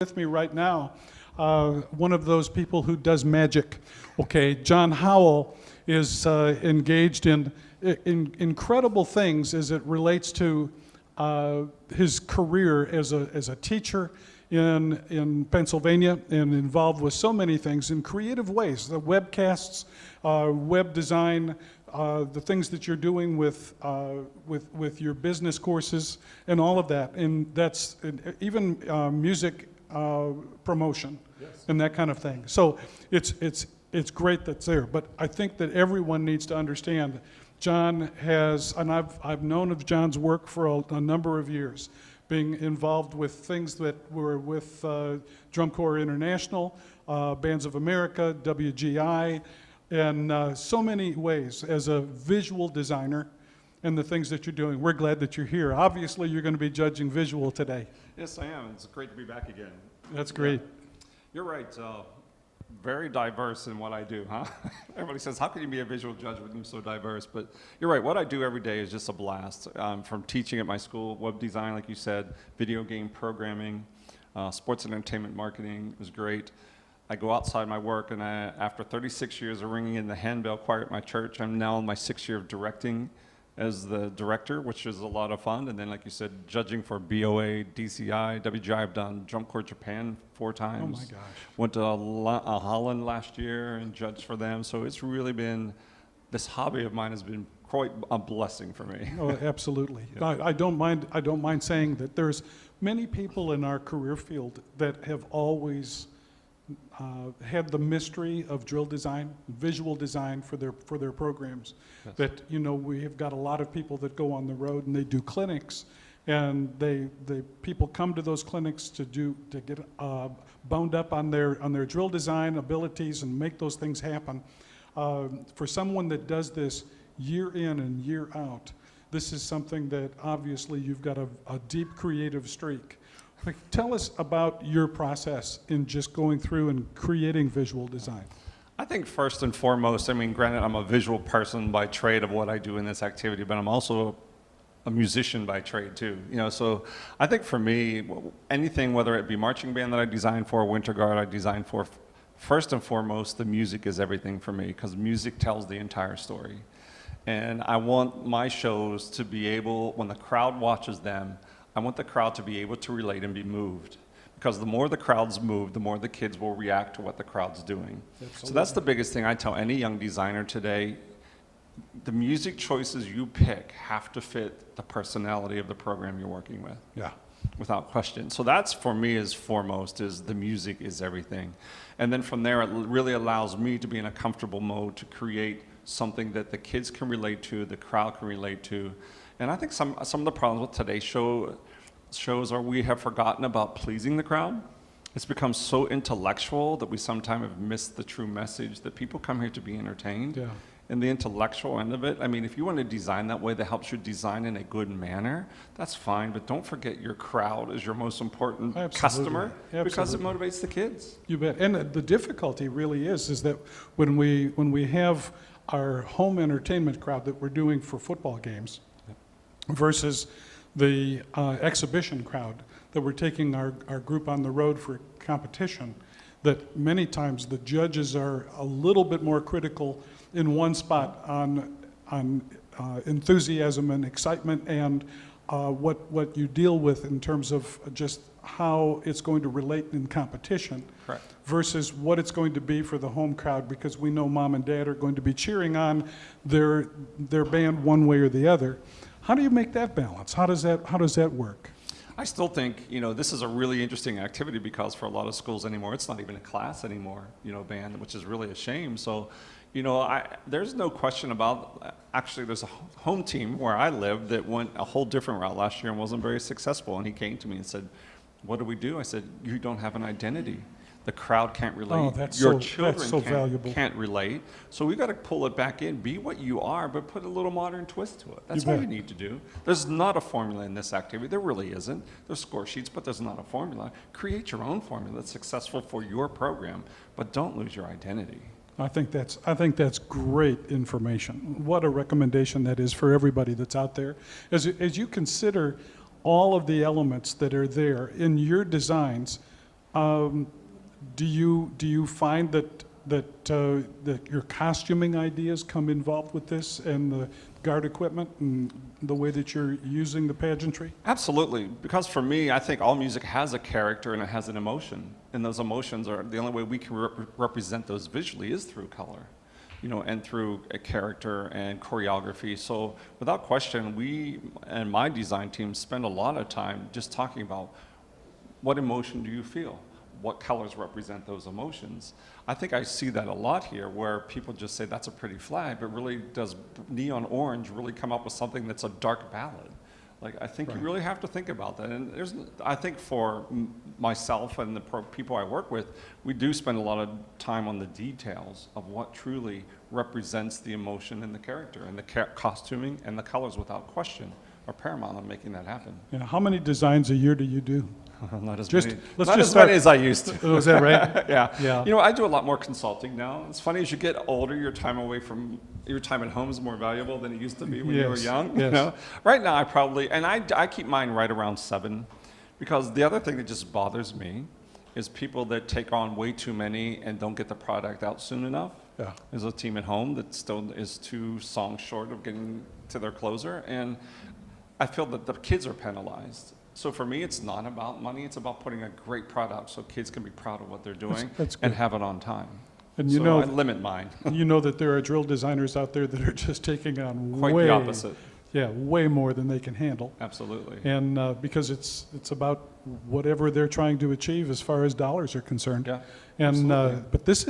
With me right now, one of those people who does magic. Okay, John Howell is engaged in incredible things as it relates to his career as a teacher in Pennsylvania, and involved with so many things in creative ways. The webcasts, web design, the things that you're doing with your business courses and all of that, and that's even music promotion. Yes. And that kind of thing. So it's great that's there, but I think that everyone needs to understand John has, and I've known of John's work for a number of years, being involved with things that were with Drum Corps International, Bands of America, WGI, and so many ways as a visual designer and the things that you're doing. We're glad that you're here. Obviously, you're going to be judging visual today. Yes, I am. It's great to be back again. That's great. Yeah. You're right. Very diverse in what I do, huh? Everybody says, how can you be a visual judge when you're so diverse? But you're right. What I do every day is just a blast. From teaching at my school, web design, like you said, video game programming, sports and entertainment marketing was great. I go outside my work, and after 36 years of ringing in the handbell choir at my church, I'm now in my 6th year of directing as the director, which is a lot of fun. And then, like you said, judging for BOA, DCI, WGI. I've done Drum Corps Japan 4 times. Oh my gosh. Went to Holland last year and judged for them. So it's really been, this hobby of mine has been quite a blessing for me. Oh, absolutely. Yeah. I don't mind saying that there's many people in our career field that have always had the mystery of drill design, visual design for their programs. Yes. That, you know, we have got a lot of people that go on the road and they do clinics, and people come to those clinics to get bound up on their drill design abilities and make those things happen. For someone that does this year in and year out, this is something that obviously you've got a deep creative streak. Tell us about your process in just going through and creating visual design. I think first and foremost, I mean, granted, I'm a visual person by trade of what I do in this activity, but I'm also a musician by trade too. You know, so I think for me, anything, whether it be marching band that I design for, Winter Guard I design for, first and foremost, the music is everything for me, because music tells the entire story. And I want my shows to be able, when the crowd watches them, I want the crowd to be able to relate and be moved. Because the more the crowd's moved, the more the kids will react to what the crowd's doing. Absolutely. So that's the biggest thing I tell any young designer today. The music choices you pick have to fit the personality of the program you're working with. Yeah. Without question. So that's, for me, is foremost, is the music is everything. And then from there, it really allows me to be in a comfortable mode to create something that the kids can relate to, the crowd can relate to. And I think some of the problems with today's shows are we have forgotten about pleasing the crowd. It's become so intellectual that we sometimes have missed the true message that people come here to be entertained. Yeah. And the intellectual end of it, I mean, if you want to design that way that helps you design in a good manner, that's fine, but don't forget your crowd is your most important customer. Absolutely. Because it motivates the kids. You bet. And the difficulty really is that when we have our home entertainment crowd that we're doing for football games, versus the exhibition crowd that we're taking our group on the road for competition, that many times the judges are a little bit more critical in one spot on enthusiasm and excitement and what you deal with in terms of just how it's going to relate in competition. Correct. Versus what it's going to be for the home crowd, because we know mom and dad are going to be cheering on their band one way or the other. How do you make that balance? How does that work? I still think, you know, this is a really interesting activity, because for a lot of schools anymore, it's not even a class anymore, you know, band, which is really a shame. So, you know, there's no question about, actually there's a home team where I live that went a whole different route last year and wasn't very successful. And he came to me and said, what do we do? I said, you don't have an identity. The crowd can't relate. Oh, that's Your so children valuable. Can't relate. So we've got to pull it back in. Be what you are, but put a little modern twist to it. That's what you need to do. There's not a formula in this activity. There really isn't. There's score sheets, but there's not a formula. Create your own formula that's successful for your program, but don't lose your identity. I think that's great information. What a recommendation that is for everybody that's out there. As you consider all of the elements that are there in your designs, Do you find that your costuming ideas come involved with this, and the guard equipment and the way that you're using the pageantry? Absolutely, because for me, I think all music has a character and it has an emotion, and those emotions are the only way we can represent those visually is through color, and through a character and choreography. So without question, we and my design team spend a lot of time just talking about what emotion do you feel? What colors represent those emotions? I think I see that a lot here, where people just say that's a pretty flag, but really does neon orange really come up with something that's a dark ballad? Like, I think you really have to think about that. And I think for myself and the people I work with, we do spend a lot of time on the details of what truly represents the emotion and the character, and the costuming and the colors, without question, are paramount in making that happen. Yeah, how many designs a year do you do? Not as Just- many. let's Not just as start- many as I used to. Oh, is that right? Yeah. Yeah. I do a lot more consulting now. It's funny, as you get older, your time at home is more valuable than it used to be when you were Yes, young. yes. Right now, I keep mine right around 7, because the other thing that just bothers me is people that take on way too many and don't get the product out soon enough. Yeah. There's a team at home that still is 2 songs short of getting to their closer, and I feel that the kids are penalized. So for me, it's not about money, it's about putting a great product so kids can be proud of what they're doing that's and good. have it on time. And So I limit mine. You know that there are drill designers out there that are just taking on Quite way, the opposite. yeah, way more than they can handle. Absolutely. And because it's about whatever they're trying to achieve as far as dollars are concerned. Yeah, And absolutely. but this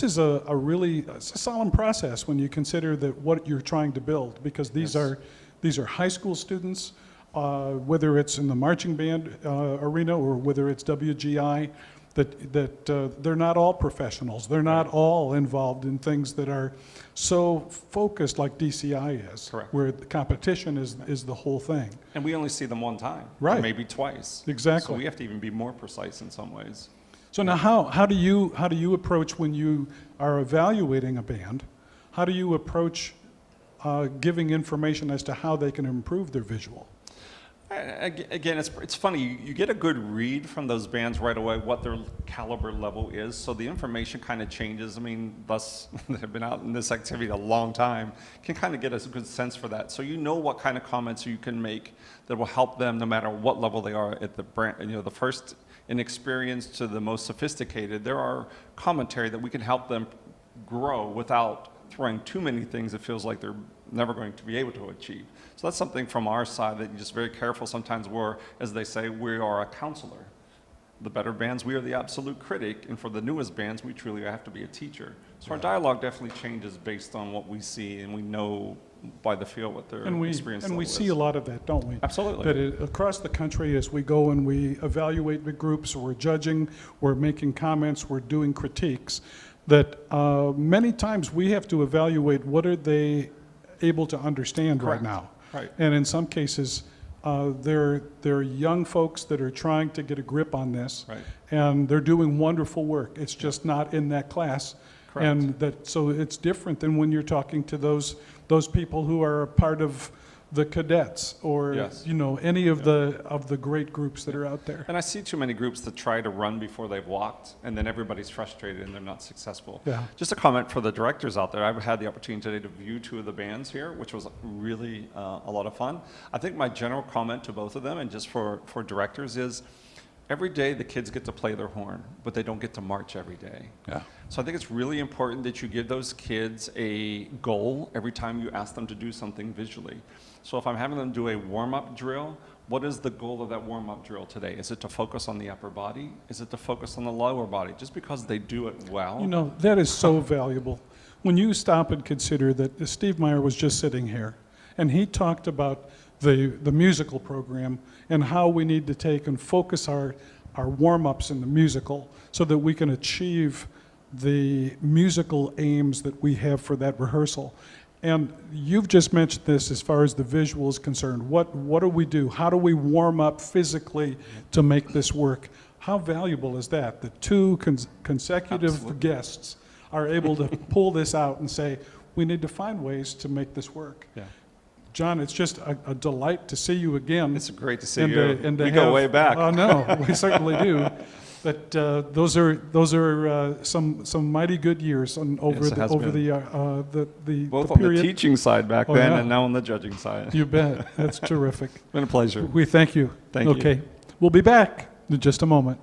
is a really it's a solemn process when you consider that what you're trying to build, because these Yes. are high school students, whether it's in the marching band arena or whether it's WGI. That they're not all professionals. They're not all involved in things that are so focused like DCI is, Correct. where the competition is the whole thing. And we only see them one time. Right. Or maybe twice. Exactly. So we have to even be more precise in some ways. So now, how do you approach when you are evaluating a band? How do you approach giving information as to how they can improve their visual? Again, it's funny. You get a good read from those bands right away, what their caliber level is. So the information kind of changes. I mean, us that have been out in this activity a long time can kind of get us a good sense for that. So you know what kind of comments you can make that will help them no matter what level they are at the brand. The first inexperienced to the most sophisticated. There are commentary that we can help them grow without throwing too many things it feels like they're never going to be able to achieve. So that's something from our side that you're just very careful. Sometimes as they say, we are a counselor. The better bands, we are the absolute critic, and for the newest bands, we truly have to be a teacher. So our dialogue definitely changes based on what we see, and we know by the feel what their experience And we level see is. a lot of that, don't we? Absolutely. That across the country, as we go and we evaluate the groups, we're judging, we're making comments, we're doing critiques, that many times we have to evaluate what are they able to understand Correct. right now. Right. And in some cases, they're young folks that are trying to get a grip on this, Right. and they're doing wonderful work. It's just not in that class. Correct. And so it's different than when you're talking to those people who are a part of the cadets or Yes. any of the great groups that are out there. And I see too many groups that try to run before they've walked, and then everybody's frustrated and they're not successful. Yeah. Just a comment for the directors out there. I've had the opportunity today to view 2 of the bands here, which was really a lot of fun. I think my general comment to both of them, and just for directors, is every day the kids get to play their horn, but they don't get to march every day. Yeah. So I think it's really important that you give those kids a goal every time you ask them to do something visually. So if I'm having them do a warm-up drill, what is the goal of that warm-up drill today? Is it to focus on the upper body? Is it to focus on the lower body? Just because they do it well. That is so valuable. When you stop and consider that Steve Meyer was just sitting here, and he talked about the musical program and how we need to take and focus our warm-ups in the musical so that we can achieve the musical aims that we have for that rehearsal. And you've just mentioned this as far as the visual is concerned. What do we do? How do we warm up physically to make this work? How valuable is that? The 2 consecutive Absolutely. guests are able to pull this out and say, we need to find ways to make this work. Yeah. John, it's just a delight to see you again. It's great to see and you. and We go way back. Oh, no, we certainly do. But those are some mighty good years over Yes, it has been. the Both on the period. teaching side back Oh, then yeah. and now on the judging side. You bet. That's terrific. Been a pleasure. We thank you. Thank you. Okay. We'll be back in just a moment.